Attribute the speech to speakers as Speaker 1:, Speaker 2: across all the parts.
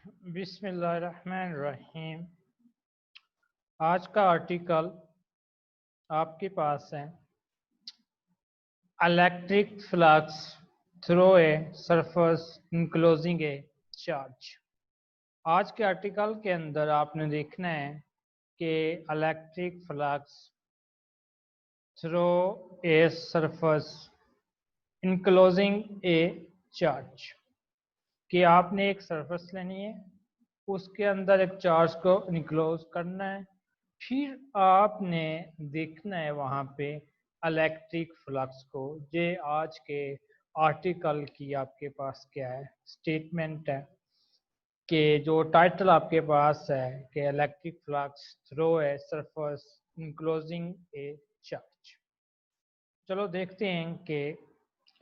Speaker 1: बिस्मिल्लाहिर्रहमानिर्रहीम। आज का आर्टिकल आपके पास है electric flux through a surface enclosing A charge. आज के आर्टिकल के अंदर आपने देखना है कि electric flux through a surface enclosing A charge कि आपने एक सरफेस लेनी है, उसके अंदर एक चार्ज को इनक्लोज करना है, फिर आपने देखना है वहाँ पे इलेक्ट्रिक फ्लक्स को। ये आज के आर्टिकल की आपके पास क्या है स्टेटमेंट है कि जो टाइटल आपके पास है कि electric flux through a surface enclosing A charge. चलो देखते हैं कि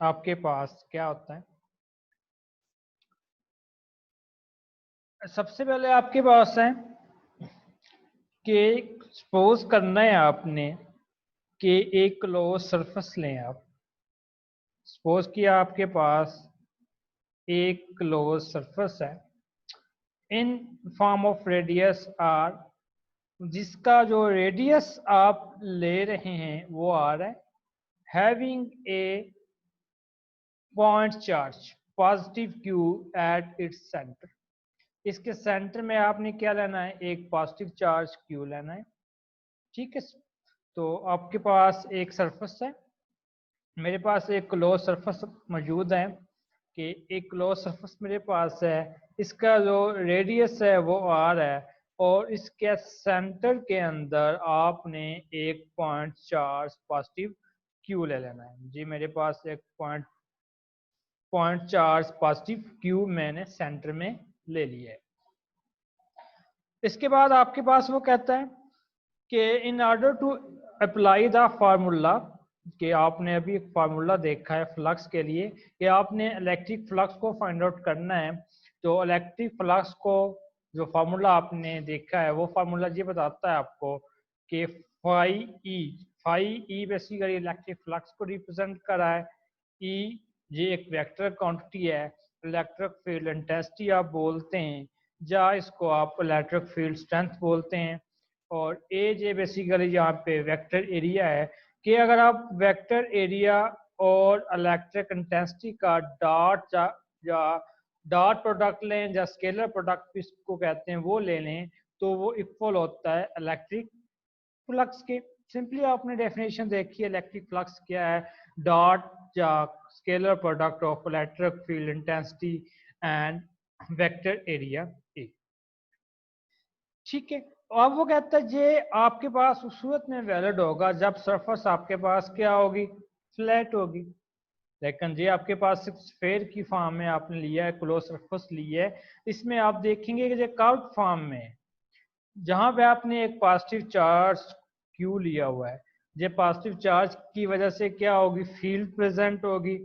Speaker 1: आपके पास क्या होता है। सबसे पहले आपके पास है कि सपोज करना है आपने कि एक क्लोज सरफेस लें। आप सपोज किया आपके पास एक क्लोज सरफेस है in form of radius r, जिसका जो रेडियस आप ले रहे हैं वो आर है, having a point charge positive Q at its centre. इसके सेंटर में आपने क्या लेना है, एक पॉजिटिव चार्ज क्यू लेना है। ठीक है, तो आपके पास एक सरफेस है, मेरे पास एक क्लोज सरफेस मौजूद है कि एक क्लोज सरफेस मेरे पास है, इसका जो रेडियस है वो आर है और इसके सेंटर के अंदर आपने एक पॉइंट चार्ज पॉजिटिव क्यू ले लेना है। जी मेरे पास एक पॉइंट चार्ज पॉजिटिव क्यू मैंने सेंटर में ले लिया है। इसके बाद आपके पास वो कहता है कि in order to apply the formula, कि आपने अभी एक फार्मूला देखा है फ्लक्स के लिए कि आपने इलेक्ट्रिक फ्लक्स को फाइंड आउट करना है। तो इलेक्ट्रिक फ्लक्स को जो फार्मूला आपने देखा है वो फार्मूला ये बताता है आपको कि phi E basically electric flux को रिप्रेजेंट करा है। ई ये एक वेक्टर क्वांटिटी है, इलेक्ट्रिक फील्ड इंटेंसिटी आप बोलते हैं, या इसको आप इलेक्ट्रिक फील्ड स्ट्रेंथ बोलते हैं। और ए जे बेसिकली यहाँ पे वेक्टर एरिया है कि अगर आप वेक्टर एरिया और इलेक्ट्रिक इंटेंसिटी का या डॉट प्रोडक्ट लें या स्केलर प्रोडक्ट इसको कहते हैं वो ले लें तो वो इक्वल होता है इलेक्ट्रिक फ्लक्स के। सिंपली आपने डेफिनेशन देखी है इलेक्ट्रिक फ्लक्स क्या है, डॉट या scalar product of electric field intensity and vector area A. ठीक है, अब वो कहता है ये आपके पास उस सूरत में वैलिड होगा जब सरफेस आपके पास क्या होगी, फ्लैट होगी। लेकिन ये आपके पास स्फेयर की फॉर्म में आपने लिया है, क्लोज सरफेस लिया है, इसमें आप देखेंगे कि ये कर्व फॉर्म में है जहां पे आपने एक पॉजिटिव चार्ज क्यू लिया हुआ है। ये पॉजिटिव चार्ज की वजह से क्या होगी, फील्ड प्रेजेंट होगी।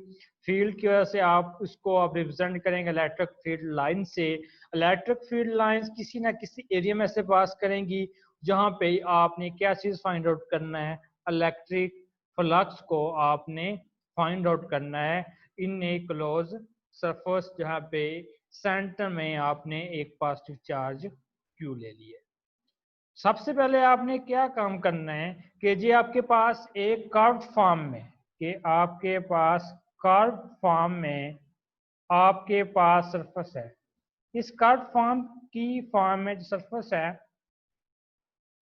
Speaker 1: फील्ड की वजह से आप उसको आप रिप्रेजेंट करेंगे इलेक्ट्रिक फील्ड लाइन से। इलेक्ट्रिक फील्ड लाइंस किसी ना किसी एरिया में से पास करेंगी जहां पे आपने क्या चीज फाइंड आउट करना है, इलेक्ट्रिक फ्लक्स को आपने फाइंड आउट करना है इन ए क्लोज सरफेस जहां पे सेंटर में आपने एक पॉजिटिव चार्ज क्यू ले लिया। सबसे पहले आपने क्या काम करना है कि जी आपके पास एक कर्व फॉर्म में, कि आपके पास कर्व फॉर्म में आपके पास सरफेस है। इस कर्व फॉर्म की फॉर्म में जो सरफेस है,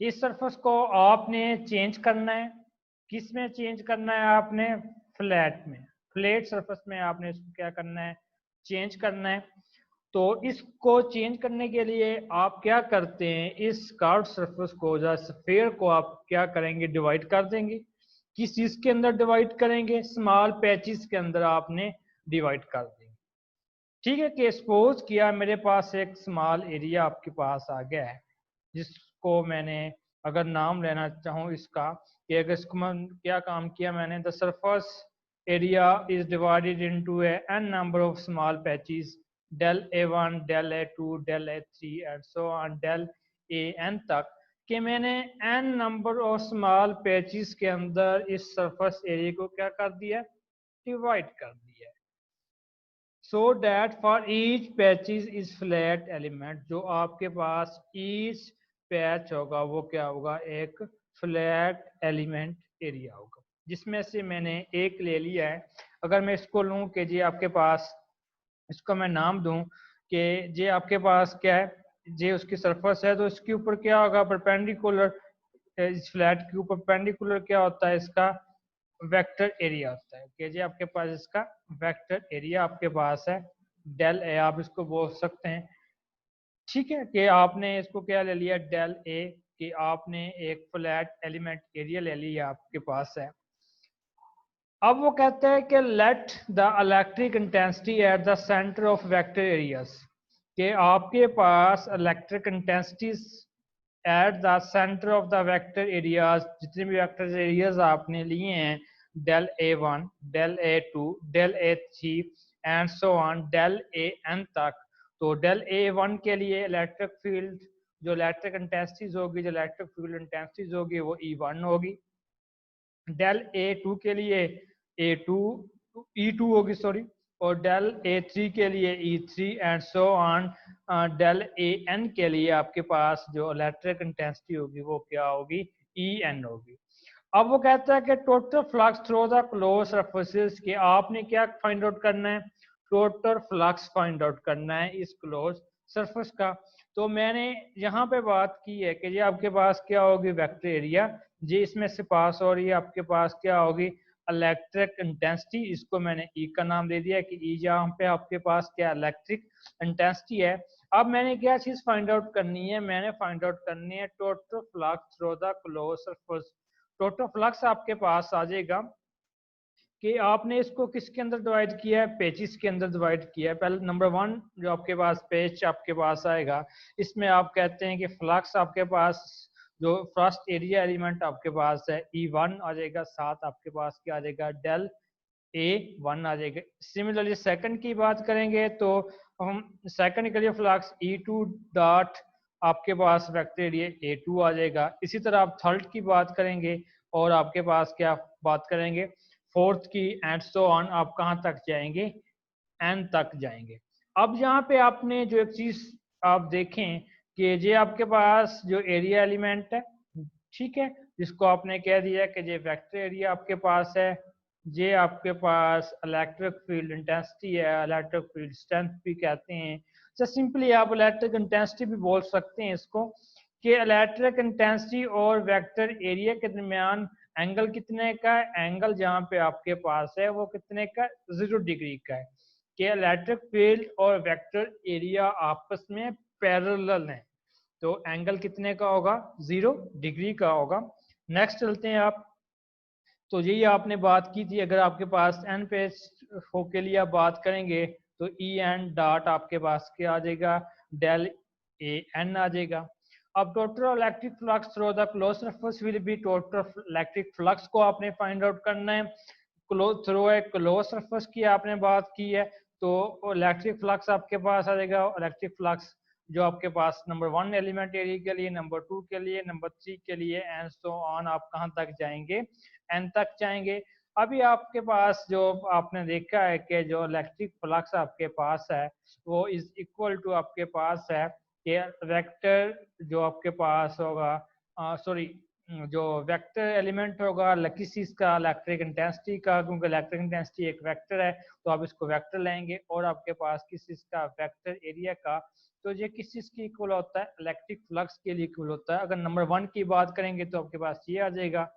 Speaker 1: इस सरफेस को आपने चेंज करना है। किस में चेंज करना है, आपने फ्लैट में, फ्लैट सरफेस में आपने इसको क्या करना है, चेंज करना है। तो इसको चेंज करने के लिए आप क्या करते हैं, इस कर्व सरफेस को या स्फीयर को आप क्या करेंगे, डिवाइड कर देंगे। किस चीज के अंदर डिवाइड करेंगे, स्मॉल पैचेस के अंदर आपने डिवाइड कर देंगे। ठीक है, कि सपोज किया मेरे पास एक स्मॉल एरिया आपके पास आ गया है जिसको मैंने अगर नाम लेना चाहूँ इसका, कि अगर इसको क्या काम किया मैंने, the surface area is divided into n number of small patches del a1 del a2 del a3 and so on del an तक, कि मैंने n number of small patches के अंदर इस सरफेस एरिया को क्या कर दिया, डिवाइड कर दिया। So that for each patches is flat element, जो आपके पास ईच पैच होगा वो क्या होगा, एक फ्लैट एलिमेंट एरिया होगा, जिसमें से मैंने एक ले लिया है। अगर मैं इसको लूं कि जी आपके पास, इसको मैं नाम दूं कि जे आपके पास क्या है, जे उसकी सरफेस है, तो इसके ऊपर क्या होगा, परपेंडिकुलर, इस फ्लैट के ऊपर परपेंडिकुलर क्या होता है, इसका वेक्टर एरिया होता है। कि जे आपके पास इसका वेक्टर एरिया आपके पास है, डेल ए आप इसको बोल सकते हैं। ठीक है, कि आपने इसको क्या ले लिया, डेल ए, कि आपने एक फ्लैट एलिमेंट एरिया ले लिया आपके पास है। अब वो कहते हैं कि let the electric intensity at the centre of vector areas, कि आपके पास electric intensities at the centre of the vector areas, जितने भी वेक्टर एरियाज आपने लिए हैं, del A one, del A two, del A three and so on del A N तक। तो डेल ए वन के लिए इलेक्ट्रिक फील्ड, जो इलेक्ट्रिक इंटेंसिटीज होगी, जो इलेक्ट्रिक फील्ड इंटेंसिटीज होगी वो ई वन होगी। डेल ए टू के लिए ए टू, ई टू होगी सॉरी, और डेल ए थ्री के लिए E three and so on del A n के लिए आपके पास जो इलेक्ट्रिक इंटेंसिटी होगी वो क्या होगी, ई एन होगी। अब वो कहता है कि total flux through the close surfaces, कि आपने क्या फाइंड आउट करना है, टोटल फ्लक्स फाइंड आउट करना है इस क्लोज सरफेस का। तो मैंने यहाँ पे बात की है कि ये आपके पास क्या होगी, वेक्टर एरिया, जी इसमें से पास हो रही है, आपके पास क्या होगी, इलेक्ट्रिक इंटेंसिटी, इसको मैंने ई का नाम दे दिया कि ई जहाँ पे आपके पास क्या इलेक्ट्रिक इंटेंसिटी है। अब मैंने क्या चीज फाइंड आउट करनी है, मैंने फाइंड आउट करनी है total flux through the close surface. Total flux आपके पास आ जाएगा कि आपने इसको किसके अंदर डिवाइड किया है, पेचिस के अंदर डिवाइड किया है। पहले नंबर वन जो आपके पास पेच आपके पास आएगा, इसमें आप कहते हैं कि फ्लक्स आपके पास जो फर्स्ट एरिया एलिमेंट आपके पास है ई वन आ जाएगा, साथ आपके पास क्या आ जाएगा, डेल ए वन आ जाएगा। सिमिलरली सेकंड की बात करेंगे तो हम सेकंड के लिए फ्लक्स ई टू डॉट आपके पास वेक्टर एरिया ए टू आ जाएगा। इसी तरह आप थर्ड की बात करेंगे और आपके पास क्या बात करेंगे, फोर्थ की एंड सो ऑन, आप कहाँ तक जाएंगे, एन तक जाएंगे। अब यहाँ पे आपने जो एक चीज आप देखें कि ये आपके पास जो एरिया एलिमेंट है, ठीक है, जिसको आपने कह दिया कि ये वेक्टर एरिया आपके पास है, ये आपके पास इलेक्ट्रिक फील्ड इंटेंसिटी है, इलेक्ट्रिक फील्ड स्ट्रेंथ भी कहते हैं, तो सिंपली आप इलेक्ट्रिक इंटेंसिटी भी बोल सकते हैं इसको, कि इलेक्ट्रिक इंटेंसिटी और वेक्टर एरिया के दरमियान एंगल कितने का है, एंगल जहाँ पे आपके पास है वो कितने का, 0 डिग्री का है, कि इलेक्ट्रिक फील्ड और वेक्टर एरिया आपस में पैरेलल हैं, तो एंगल कितने का होगा, 0 डिग्री का होगा। नेक्स्ट चलते हैं आप, तो यही आपने बात की थी, अगर आपके पास एन पेज हो के लिए आप बात करेंगे तो ई एन डॉट आपके पास क्या आ जाएगा, डेल ए एन आ जाएगा। अब total electric flux through the close surface will B, total electric flux को आपने फाइंड आउट करना है, थ्रू ए क्लोज सरफेस की आपने बात की है, तो इलेक्ट्रिक फ्लक्स आपके पास आ जाएगा, इलेक्ट्रिक फ्लक्स जो आपके पास नंबर वन एलिमेंट एरिया के लिए, नंबर टू के लिए, नंबर थ्री के लिए एंड सो ऑन, आप कहाँ तक जाएंगे, एन तक जाएंगे। अभी आपके पास जो आपने देखा है कि जो इलेक्ट्रिक फ्लक्स आपके पास है वो इज इक्वल टू आपके पास है कि वेक्टर जो आपके पास होगा, सॉरी, जो वेक्टर एलिमेंट होगा किस चीज का, इलेक्ट्रिक इंटेंसिटी का, क्योंकि इलेक्ट्रिक इंटेंसिटी एक वेक्टर है तो आप इसको वेक्टर लेंगे, और आपके पास किस चीज का, वेक्टर एरिया का, तो ये किस चीज की इक्वल होता है, इलेक्ट्रिक फ्लक्स के लिए इक्वल होता है। अगर नंबर वन की बात करेंगे तो आपके पास ये आ जाएगा,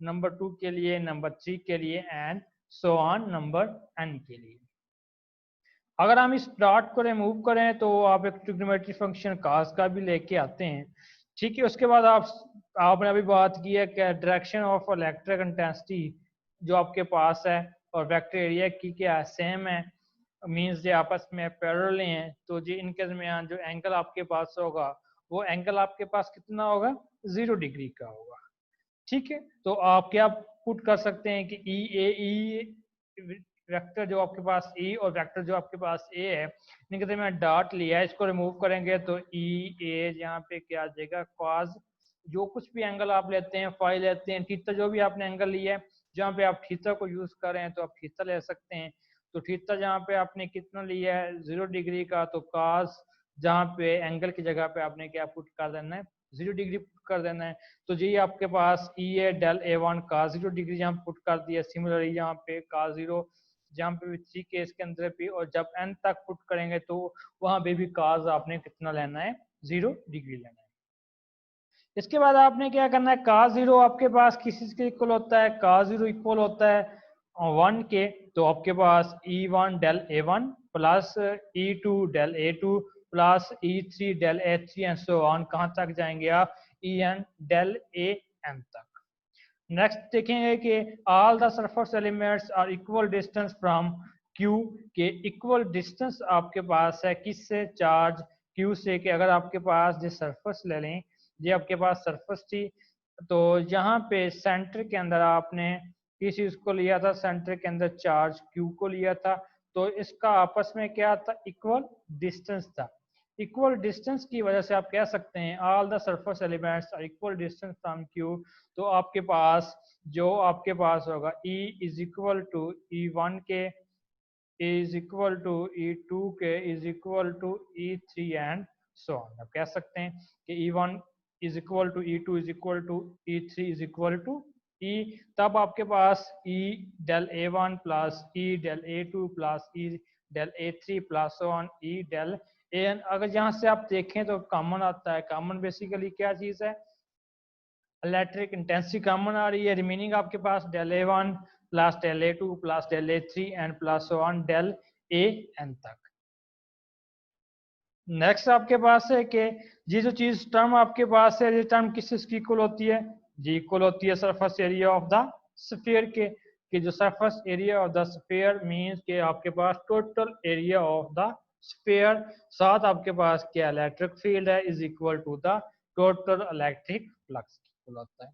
Speaker 1: नंबर टू के लिए, नंबर थ्री के लिए and so on number n के लिए। अगर हम इस डॉट को रिमूव करें तो आप एक ट्रिग्नोमेट्री फंक्शन कास का भी लेके आते हैं, ठीक है। उसके बाद आपने अभी बात की है कि डायरेक्शन ऑफ इलेक्ट्रिक इंटेंसिटी जो आपके पास है और वेक्टर एरिया की क्या सेम है, मीन्स ये आपस में पैरेलल हैं, तो जी इनके दरमियान जो एंगल आपके पास होगा वो एंगल आपके पास कितना होगा, 0 डिग्री का होगा, ठीक है। तो आप क्या पुट कर सकते हैं कि ई ए ई वेक्टर जो आपके पास ई और वेक्टर जो आपके पास ए है, इनके दरमियान डॉट लिया है, इसको रिमूव करेंगे तो ई ए यहाँ पे क्या आ जाएगा, कॉज जो कुछ भी एंगल आप लेते हैं, फाई लेते हैं, थीटा जो भी आपने एंगल लिया है, जहाँ पे आप थीटा को यूज कर रहे हैं तो आप थीटा ले सकते हैं, तो थीटा जहाँ पे आपने कितना लिया है 0 डिग्री का, तो कास जहाँ पे एंगल की जगह पे आपने क्या पुट कर देना है 0 डिग्री पुट कर देना है। तो जी आपके पास ई है डेल A1 का 0 डिग्री जहाँ पुट कर दिया। सिमिलरली यहाँ पे का 0 जहाँ पे भी थ्री केस के अंदर भी, और जब एन तक पुट करेंगे तो वहां पे भी काज आपने कितना लेना है 0 डिग्री लेना है। इसके बाद आपने क्या करना है, का 0 आपके पास किस चीज के इक्वल होता है, का 0 इक्वल होता है 1 के। तो आपके पास E1 del A1 plus E2 del A2 plus E3 del A3 and so on, कहाँ तक जाएंगे आप En डेल An तक। नेक्स्ट देखेंगे कि all the surface elements are equal distance from Q, के इक्वल डिस्टेंस आपके पास है किससे, चार्ज Q से। कि अगर आपके पास जो सरफेस ले लें, ये आपके पास सरफेस थी, तो यहाँ पे सेंटर के अंदर आपने किस चीज को लिया था, सेंटर के अंदर चार्ज Q को लिया था, तो इसका आपस में क्या था, इक्वल डिस्टेंस था। इक्वल डिस्टेंस की वजह से आप कह सकते हैं all the surface elements are equal distance from Q। तो आपके पास जो आपके पास होगा E is equal to E1 के, इज इक्वल टू E2 के, is equal to E3 and so on. आप कह सकते हैं कि E1 is equal to E2 is equal to E3 is equal to E। तब आपके पास E del A1 plus E del A2 plus E del A3 plus on E del An। अगर यहाँ से आप देखें तो कॉमन आता है। कॉमन बेसिकली क्या चीज है, इलेक्ट्रिक इंटेंसिटी कॉमन आ रही है। रिमेनिंग आपके पास del A1 plus del A2 plus del A3 and plus on del An तक। नेक्स्ट आपके पास है कि ये जो चीज टर्म आपके पास है, ये टर्म किस की इक्वल होती है, जी इक्वल होती है surface area of the sphere के। कि जो surface area of the sphere means के आपके पास total area of the sphere, साथ आपके पास क्या इलेक्ट्रिक फील्ड है, is equal to the total electric flux equal होता है।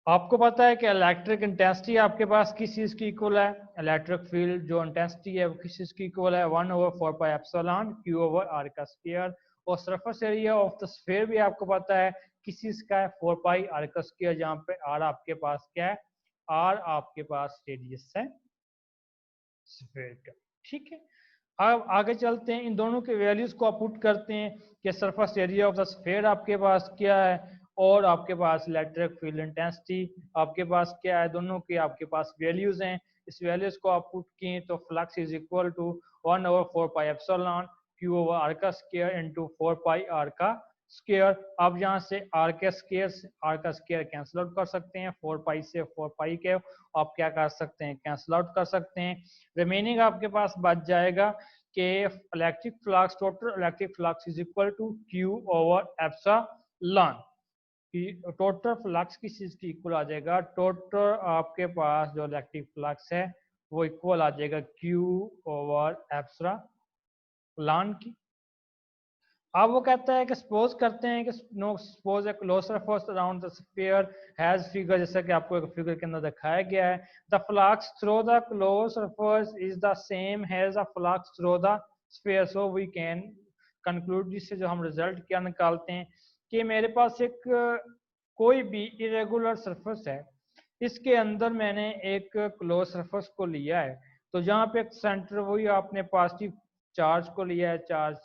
Speaker 1: आपको पता है कि इलेक्ट्रिक इंटेंसिटी आपके पास किस चीज की इक्वल है, इलेक्ट्रिक फील्ड जो इंटेंसिटी है वो किस चीज की इक्वल है, 1/4 पाई एप्सिलॉन Q/r का स्क्वायर। और surface area of the sphere भी आपको पता है किस चीज का है, 4 पाई r का स्क्वायर, जहाँ पे r आपके पास क्या है, r आपके पास रेडियस है स्फीयर का। ठीक है, अब आगे चलते हैं, इन दोनों के वैल्यूज को आप पुट करते हैं कि surface area of the sphere आपके पास क्या है और आपके पास इलेक्ट्रिक फील्ड इंटेंसिटी आपके पास क्या है, दोनों के आपके पास वैल्यूज हैं। इस वैल्यूज को आप पुट किए तो flux is equal to 1/4 pi epsilon Q/r का स्क्वायर इंटू 4 पाई r का स्क्वायर। अब यहाँ से r का स्क्वायर कैंसिल आउट कर सकते हैं, 4 पाई से 4 पाई के आप क्या कर सकते हैं, कैंसिल आउट कर सकते हैं। रिमेनिंग आपके पास बच जाएगा कि electric flux, total electric flux is equal to Q/एप्सिलॉन। टोटल फ्लक्स किस चीज की इक्वल आ जाएगा, टोटल आपके पास जो इलेक्ट्रिक फ्लक्स है वो इक्वल आ जाएगा Q/एप्सिलॉन की। अब वो कहता है कि सपोज करते हैं कि no suppose a close surface around the sphere has figure, जैसा कि आपको एक फिगर के अंदर दिखाया गया है, the flux through the close surface is the same has the flux through the sphere. So we can conclude, जिससे जो हम रिजल्ट क्या निकालते हैं कि मेरे पास एक कोई भी इरेगुलर सरफेस है, इसके अंदर मैंने एक क्लोज सरफेस को लिया है, तो जहाँ पे एक सेंटर वही आपने पॉजिटिव चार्ज को लिया है, चार्ज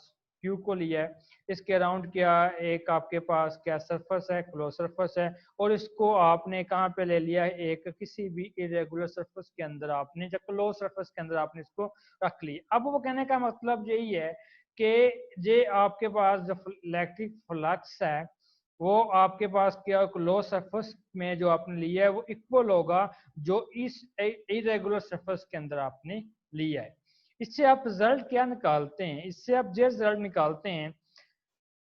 Speaker 1: Q को लिया है, इसके अराउंड क्या एक आपके पास क्या सरफेस है, क्लोज सरफेस है, और इसको आपने कहाँ पे ले लिया है, एक किसी भी इरेगुलर सरफेस के अंदर आपने, जब क्लोज सरफेस के अंदर आपने इसको रख लिया। अब वो कहने का मतलब यही है कि ये आपके पास जो इलेक्ट्रिक फ्लक्स है वो आपके पास क्या क्लोज सरफेस में जो आपने लिया है वो इक्वल होगा जो इस इरेगुलर सरफेस के अंदर आपने लिया है। इससे आप रिजल्ट क्या निकालते हैं, इससे आप ये रिजल्ट निकालते हैं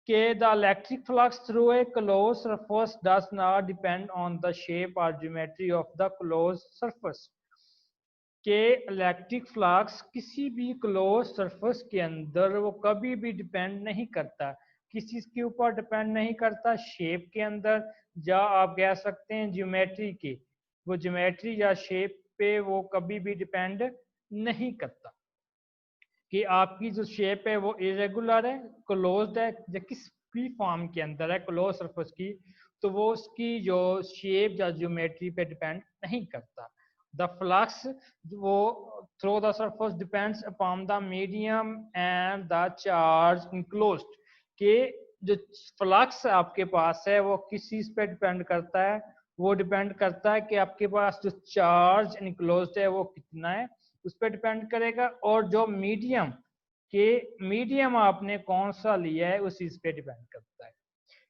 Speaker 1: कि the electric flux through a close surface does not depend on the shape और geometry of the close surface. के इलेक्ट्रिक फ्लक्स किसी भी क्लोज सरफेस के अंदर वो कभी भी डिपेंड नहीं करता, किस चीज के ऊपर डिपेंड नहीं करता, शेप के अंदर, या आप कह सकते हैं ज्योमेट्री के, वो ज्योमेट्री या शेप पे वो कभी भी डिपेंड नहीं करता। कि आपकी जो शेप है वो इरेगुलर है, क्लोज्ड है, या किस भी फॉर्म के अंदर है क्लोज सरफेस की, तो वो उसकी जो शेप या ज्योमेट्री पे डिपेंड नहीं करता। द फ्लक्स वो through the surface depends upon the medium and the charge enclosed, के जो फ्लक्स आपके पास है वो किस चीज पे डिपेंड करता है, वो डिपेंड करता है कि आपके पास जो चार्ज इनक्लोज्ड है वो कितना है, उस पर डिपेंड करेगा, और जो मीडियम के मीडियम आपने कौन सा लिया है उस चीज पे डिपेंड करता है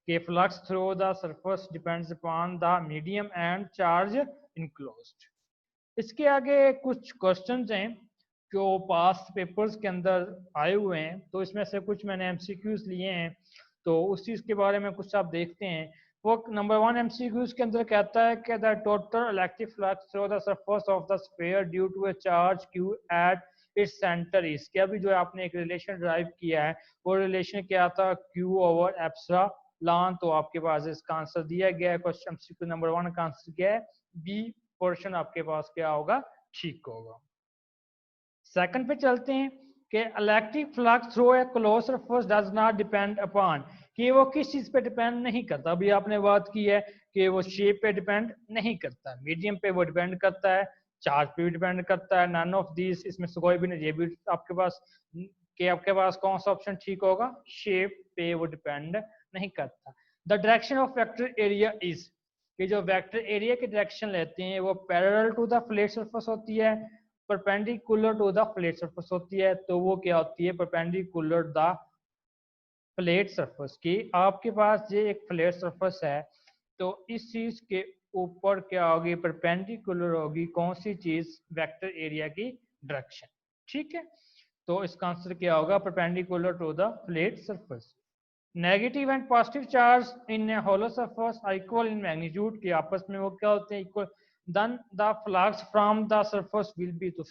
Speaker 1: कि flux through the surface depends upon the medium and charge enclosed. इसके आगे कुछ क्वेश्चंस हैं जो पास्ट पेपर्स के अंदर आए हुए हैं, तो इसमें से कुछ मैंने एमसीक्यूज लिए हैं, तो उस चीज़ के बारे में कुछ आप देखते हैं। वो नंबर 1 एमसीक्यूज के अंदर कहता है कि the total electric flux through the surface of the sphere due to a charge q at its centre is, क्या भी जो आपने एक रिलेशन ड्राइव किया है वो रिलेशन क्या था, क्यू ओवर एप्सिलॉन। तो आपके पास इसका आंसर दिया गया है, क्वेश्चन एमसीक्यू नंबर 1 का आंसर क्या है, बी पोर्शन आपके पास क्या होगा, ठीक होगा। सेकंड पे चलते हैं कि electric flux through a close surface does not depend upon, कि वो किस चीज पे डिपेंड नहीं करता। अभी आपने बात की है कि वो शेप पे डिपेंड नहीं करता, मीडियम पे वो डिपेंड करता है, चार्ज पे भी डिपेंड करता है, नन ऑफ दिस, इसमें से कोई भी नहीं, ये भी आपके पास कि आपके पास कौन सा ऑप्शन ठीक होगा, शेप पे वो डिपेंड नहीं करता। The direction of vector area is, कि जो वेक्टर एरिया की डायरेक्शन लेते हैं वो parallel to the flat surface होती है, perpendicular to the flat surface होती है, तो वो क्या होती है, परपेंडिकुलर द फ्लैट सरफेस की। आपके पास ये एक फ्लैट सरफेस है, तो इस चीज के ऊपर क्या होगी, परपेंडिकुलर होगी कौन सी चीज, वेक्टर एरिया की डायरेक्शन, ठीक है। तो इसका आंसर क्या होगा, perpendicular to the flat surface. Negative and positive charge in a hollow surface are equal in magnitude, के आपस में वो क्या होते हैं, equal. Then the flux from the surface will be, तो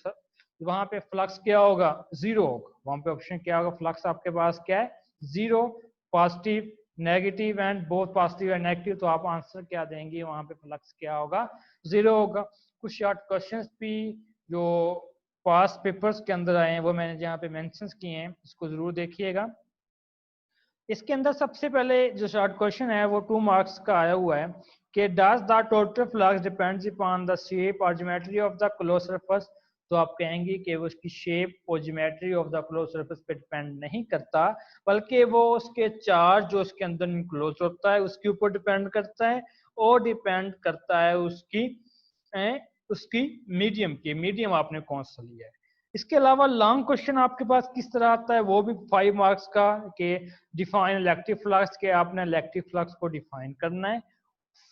Speaker 1: वहां पे फ्लक्स क्या होगा, जीरो होगा, वहां पे ऑप्शन क्या होगा, फ्लक्स आपके पास क्या है, zero. Positive negative and both positive and negative, तो आप आंसर क्या देंगे, वहां पे फ्लक्स क्या होगा, जीरो होगा। कुछ शॉर्ट क्वेश्चंस भी जो पास्ट पेपर्स के अंदर आए हैं वो मैंने जहाँ पे मेंशन किए हैं, इसको जरूर देखिएगा। इसके अंदर सबसे पहले जो शॉर्ट क्वेश्चन है वो 2 मार्क्स का आया हुआ है कि does the total flux depends upon the shape और geometry of the close surface, तो आप कहेंगे कि वो उसकी शेप और geometry of the close surface पे डिपेंड नहीं करता, बल्कि वो उसके चार्ज जो उसके अंदर इनक्लोज होता है उसके ऊपर डिपेंड करता है, और डिपेंड करता है उसकी मीडियम की, मीडियम आपने कौन सा लिया है। इसके अलावा लॉन्ग क्वेश्चन आपके पास किस तरह आता है, वो भी 5 मार्क्स का, कि डिफाइन इलेक्ट्रिक फ्लक्स, के आपने इलेक्ट्रिक फ्लक्स को डिफाइन करना है।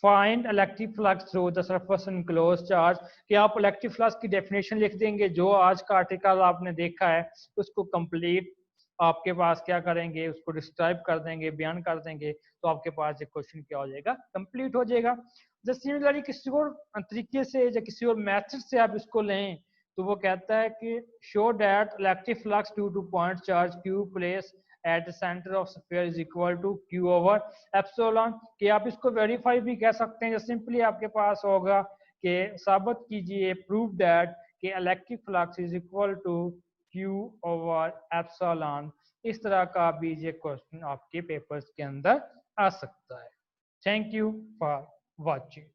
Speaker 1: Find electric flux through the surface enclosed charge, कि आप इलेक्ट्रिक फ्लक्स की डेफिनेशन लिख देंगे, जो आज का आर्टिकल आपने देखा है उसको कंप्लीट आपके पास क्या करेंगे, उसको डिस्क्राइब कर देंगे, बयान कर देंगे, तो आपके पास ये क्वेश्चन क्या हो जाएगा, कंप्लीट हो जाएगा। जैसे सिमिलरली किसी और तरीके से या किसी और मेथड से आप इसको लें, तो वो कहता है कि show that electric flux due to point charge q place at the centre of sphere is equal to q over epsilon, कि आप इसको वेरीफाई भी कह सकते हैं, सिंपली आपके पास होगा कि साबित कीजिए, प्रूव दैट कि electric flux is equal to q over epsilon. इस तरह का भी ये क्वेश्चन आपके पेपर्स के अंदर आ सकता है। Thank you for watching.